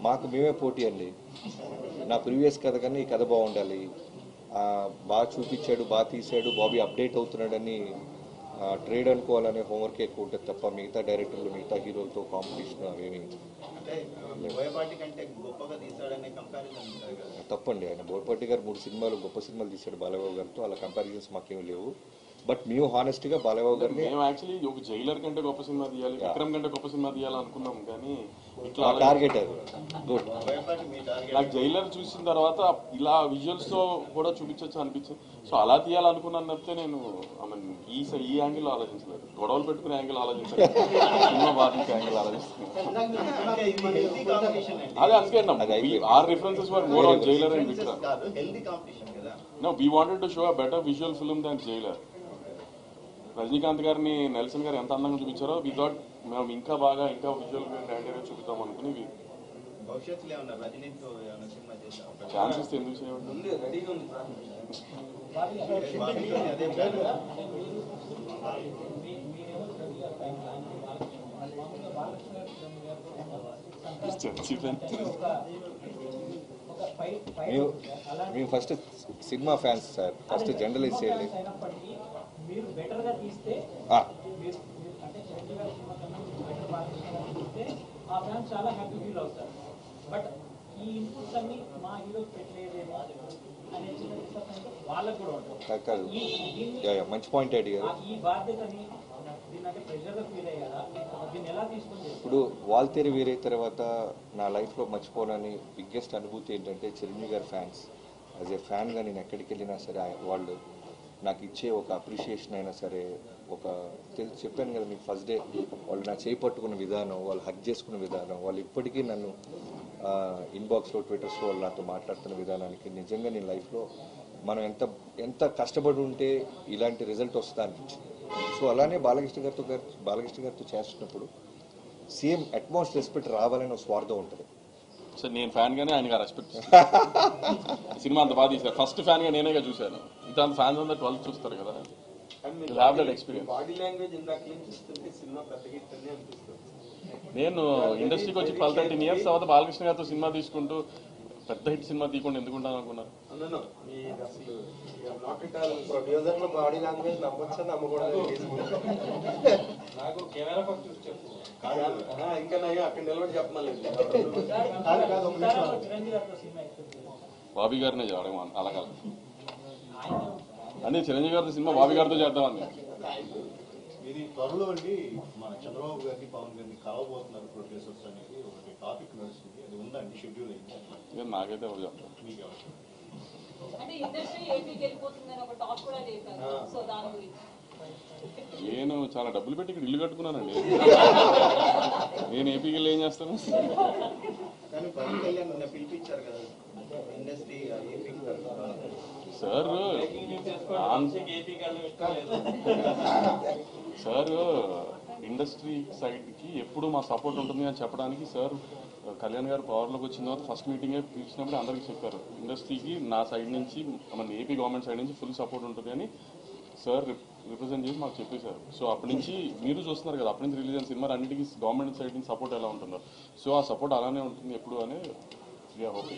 మాకు మేమే పోటీ అండి. నా ప్రీవియస్ కథ కన్నా ఈ కథ బాగుండాలి, బాగా చూపించాడు, బాగా తీశాడు, బాబీ అప్డేట్ అవుతున్నాడని ట్రేడ్ అనుకోవాలనే హోంవర్క్ ఎక్కువ ఉంటుంది తప్ప మిగతా డైరెక్టర్లు మిగతా హీరోలతో కాంపిటీషన్ అవేమి తప్పండి. ఆయన బోయపాటి గారు 3 సినిమాలు గొప్ప సినిమాలు తీశాడు బాలయ్యబాబు గారితో, అలా కంపారిజన్స్ మాకేమి లేవు. బట్ మేము హానెస్ట్ గా బాలయ్యబాబు గారిని యాక్చువల్లీ ఒక జైలర్ కంటే గొప్ప సినిమా తీయాలి, విక్రమ్ కంటే గొప్ప సినిమా తీయాలి అనుకున్నాం, కానీ ఇట్లా టార్గెట్ అది గుడ్. నాకు జైలర్ చూసిన తర్వాత ఇలా విజువల్స్ తో కూడా చూపించవచ్చు అనిపించింది. సో అలా తీయాలనుకున్నాను తప్పితే నేను ఈ యాంగిల్ ఆలోచించలేదు, గొడవలు పెట్టుకునే యాంగిల్ ఆలోచించలేదు, సినిమా బాధించే యాంగిల్ ఆలోచిస్తున్నాను. అదే అందుకే are references were more on Jailer and Vikram. No, we wanted to show a better visual film than Jailer. Rajinikanth గారిని నెల్సన్ గారు ఎంత అందంగా చూపించారో వి థాట్ మేము ఇంకా బాగా ఇంకా విజువల్ గ్రాండర్గా చూపిద్దాం అనుకుని ఛాన్సెస్ ఎందుకు చేయండి. మేము first cinema fans sir, first generalise చేయాలి. మీరు బెటర్ గా తీస్తే అంటే చిరంజీవి గారి సినిమా కన్నా బెటర్ తీస్తే ఆ ఫ్యాన్స్ చాలా హ్యాపీ ఫీల్ అవుతారు. బట్ ఈ ఇన్పుట్స్ అన్ని మా హీరోకి పెట్టలేదేమో అనే చిన్న డిసప్పాయింట్ వాళ్ళకు కూడా ఉంటుంది. మంచి పాయింట్ అడిగారు. ఈ బాధ్యతని దీన్ని ప్రెషర్ గా ఫీల్ అయ్యారా, దీన్ని ఎలా తీసుకుంటే? ఇప్పుడు వాల్తేరు వీరే తర్వాత నా లైఫ్లో మర్చిపోనని బిగ్గెస్ట్ అనుభూతి ఏంటంటే చిరంజీవి గారి ఫ్యాన్స్. యాజ్ ఏ ఫ్యాన్గా నేను ఎక్కడికి వెళ్ళినా సరే వాళ్ళు నాకు ఇచ్చే ఒక అప్రిషియేషన్ అయినా సరే, ఒక చెప్పాను కదా మీకు ఫస్ట్ డే, వాళ్ళు నా చేయి పట్టుకున్న విధానం, వాళ్ళు హగ్ చేసుకున్న విధానం, వాళ్ళు ఇప్పటికీ నన్ను ఇన్బాక్స్లో ట్విట్టర్స్లో వాళ్ళు నాతో మాట్లాడుతున్న విధానానికి నిజంగా నేను లైఫ్లో మనం ఎంత కష్టపడి ఉంటే ఇలాంటి రిజల్ట్ వస్తుందా అనిపించింది. సో అలానే బాలకృష్ణ గారితో చేస్తున్నప్పుడు సేమ్ అట్మాస్ట్ రెస్పెక్ట్ రావాలని ఒక స్వార్థం ఉంటుంది. సార్ నేను ఫ్యాన్ గానే ఆయనగా రెస్పెక్ట్ సినిమా అంత బాగా తీశారు. ఫస్ట్ ఫ్యాన్ గా నేనేగా చూశాను, ఇంత ఫ్యాన్స్ అంతా 12 చూస్తారు కదా, నేను ఇండస్ట్రీకి వచ్చి 12-13 years తర్వాత బాలకృష్ణ గారితో సినిమా తీసుకుంటూ పెద్ద హిట్ సినిమా తీయకుండా ఎందుకుంటాను అనుకున్నాను. బాబీ గారినే చేయడం అలాగా అదే చిరంజీవి గారితో సినిమా బాబీ గారితో చేద్దామని. ఇది త్వరలో అండి మన చంద్రబాబు గారిని పవన్ గారిని కలవబోతున్నారు ప్రొడ్యూసర్స్ అనేది ఒకటి టాపిక్ నడుస్తుంది, అది ఉందండి షెడ్యూల్ అయింది. నాకైతే ఎవరు చెప్తారు. నేను చాలా డబ్బులు పెట్టి ఇక్కడ ఇల్లు కట్టుకున్నానండి. నేను ఏపీకి వెళ్ళి ఏం చేస్తాను? సార్ ఇండస్ట్రీ సైడ్కి ఎప్పుడు మా సపోర్ట్ ఉంటుంది అని చెప్పడానికి సార్ కళ్యాణ్ గారు పవర్లోకి వచ్చిన తర్వాత ఫస్ట్ మీటింగే పిలిచినప్పుడు అందరికీ చెప్పారు, ఇండస్ట్రీకి నా సైడ్ నుంచి మన ఏపీ గవర్నమెంట్ సైడ్ నుంచి ఫుల్ సపోర్ట్ ఉంటుంది అని సార్ రిప్రజెంట్ చేసి మాకు చెప్పేశారు. సో అప్పటి నుంచి మీరు చూస్తున్నారు కదా, అప్పటి నుంచి రిలీజ్ అయిన సినిమా అన్నిటికీ గవర్నమెంట్ సైడ్ నుంచి సపోర్ట్ ఎలా ఉంటుందో, సో ఆ సపోర్ట్ అలానే ఉంటుంది ఎప్పుడు అని హోప్.